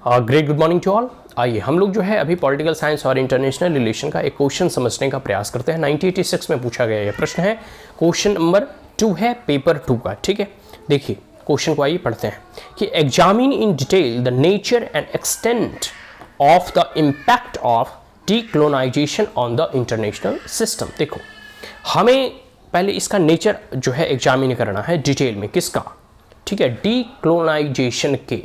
Great good morning to all. आइए हम लोग जो है अभी पॉलिटिकल साइंस और इंटरनेशनल रिलेशन का एक क्वेश्चन समझने का प्रयास करते हैं। 1986 में पूछा गया यह प्रश्न है, क्वेश्चन नंबर 2 है पेपर 2 का। ठीक है, देखिए क्वेश्चन को आइए पढ़ते हैं कि examine in detail the nature and extent of the impact of decolonisation on the international system. देखो हमें पहले इसका नेचर जो है एग्जामिन करना है डिटेल में, किसका, ठीक है, डीकोलोनाइजेशन के।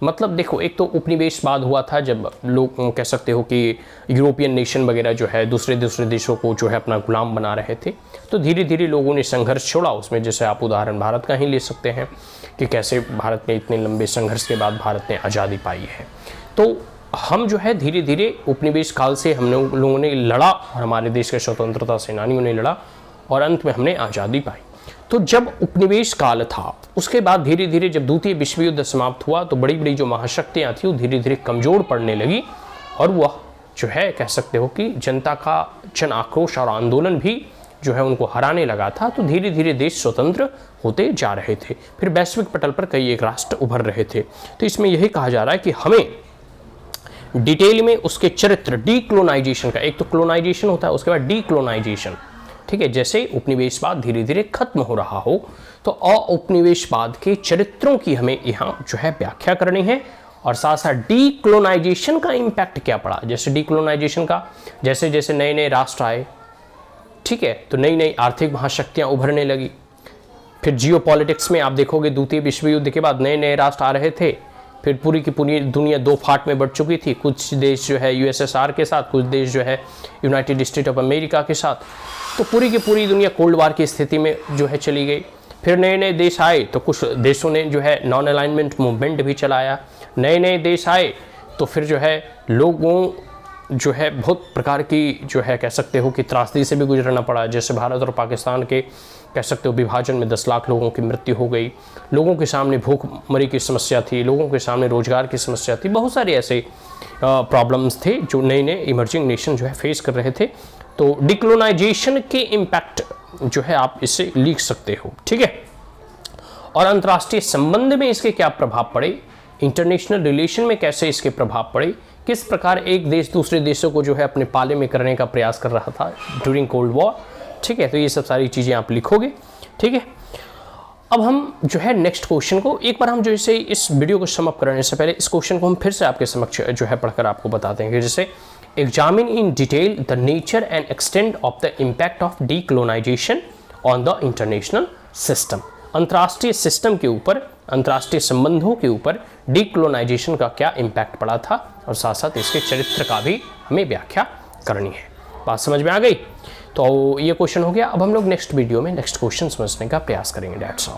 मतलब देखो एक तो उपनिवेशवाद हुआ था, जब लोग कह सकते हो कि यूरोपियन नेशन वगैरह जो है दूसरे देशों को जो है अपना गुलाम बना रहे थे, तो धीरे धीरे लोगों ने संघर्ष छोड़ा उसमें। जैसे आप उदाहरण भारत का ही ले सकते हैं कि कैसे भारत में इतने लंबे संघर्ष के बाद भारत ने आज़ादी पाई है। तो हम जो है धीरे धीरे उपनिवेश काल से हम लोगों ने लड़ा, हमारे देश के स्वतंत्रता सेनानियों ने लड़ा और अंत में हमने आज़ादी पाई। तो जब उपनिवेश काल था उसके बाद धीरे धीरे जब द्वितीय विश्व युद्ध समाप्त हुआ तो बड़ी बड़ी जो महाशक्तियाँ थी वो धीरे धीरे कमज़ोर पड़ने लगी और वह जो है कह सकते हो कि जनता का जन आक्रोश और आंदोलन भी जो है उनको हराने लगा था। तो धीरे धीरे देश स्वतंत्र होते जा रहे थे, फिर वैश्विक पटल पर कई एक राष्ट्र उभर रहे थे। तो इसमें यही कहा जा रहा है कि हमें डिटेल में उसके चरित्र डीकोलोनाइजेशन का, एक तो कोलोनाइजेशन होता है उसके बाद डीकोलोनाइजेशन, ठीक है, जैसे उपनिवेशवाद धीरे धीरे खत्म हो रहा हो तो औपनिवेशवाद के चरित्रों की हमें यहाँ जो है व्याख्या करनी है और साथ साथ डीकोलोनाइजेशन का इम्पैक्ट क्या पड़ा। जैसे डीकोलोनाइजेशन का जैसे जैसे नए नए राष्ट्र आए, ठीक है, तो नई नई आर्थिक महाशक्तियाँ उभरने लगी। फिर जियोपॉलिटिक्स में आप देखोगे द्वितीय विश्व युद्ध के बाद नए नए राष्ट्र आ रहे थे, फिर पूरी की पूरी दुनिया दो फाट में बढ़ चुकी थी। कुछ देश जो है यूएसएसआर के साथ, कुछ देश जो है यूनाइटेड स्टेट ऑफ अमेरिका के साथ। तो पूरी की पूरी दुनिया कोल्ड वार की स्थिति में जो है चली गई। फिर नए नए देश आए तो कुछ देशों ने जो है नॉन अलाइनमेंट मूवमेंट भी चलाया। नए नए देश आए तो फिर जो है लोगों जो है बहुत प्रकार की जो है कह सकते हो कि त्रासदी से भी गुजरना पड़ा। जैसे भारत और पाकिस्तान के कह सकते हो विभाजन में 10 लाख लोगों की मृत्यु हो गई। लोगों के सामने भूखमरी की समस्या थी, लोगों के सामने रोजगार की समस्या थी, बहुत सारे ऐसे प्रॉब्लम्स थे जो नए नए इमर्जिंग नेशन जो है फेस कर रहे थे। तो डिकोलोनाइजेशन के इम्पैक्ट जो है आप इससे लिख सकते हो, ठीक है। और अंतर्राष्ट्रीय संबंध में इसके क्या प्रभाव पड़े, इंटरनेशनल रिलेशन में कैसे इसके प्रभाव पड़े, किस प्रकार एक देश दूसरे देशों को जो है अपने पाले में करने का प्रयास कर रहा था ड्यूरिंग कोल्ड वॉर, ठीक है। तो ये सब सारी चीज़ें आप लिखोगे, ठीक है। अब हम जो है नेक्स्ट क्वेश्चन को एक बार हम जो इसे इस वीडियो को समअप करने से पहले इस क्वेश्चन को हम फिर से आपके समक्ष जो है पढ़कर आपको बताते हैं कि जैसे examine in detail the nature and extent of the impact of decolonisation on the international system. अंतर्राष्ट्रीय सिस्टम के ऊपर, अंतर्राष्ट्रीय संबंधों के ऊपर डीकोलोनाइजेशन का क्या इम्पैक्ट पड़ा था और साथ साथ इसके चरित्र का भी हमें व्याख्या करनी है। बात समझ में आ गई? तो ये क्वेश्चन हो गया। अब हम लोग नेक्स्ट वीडियो में नेक्स्ट क्वेश्चन समझने का प्रयास करेंगे। That's all.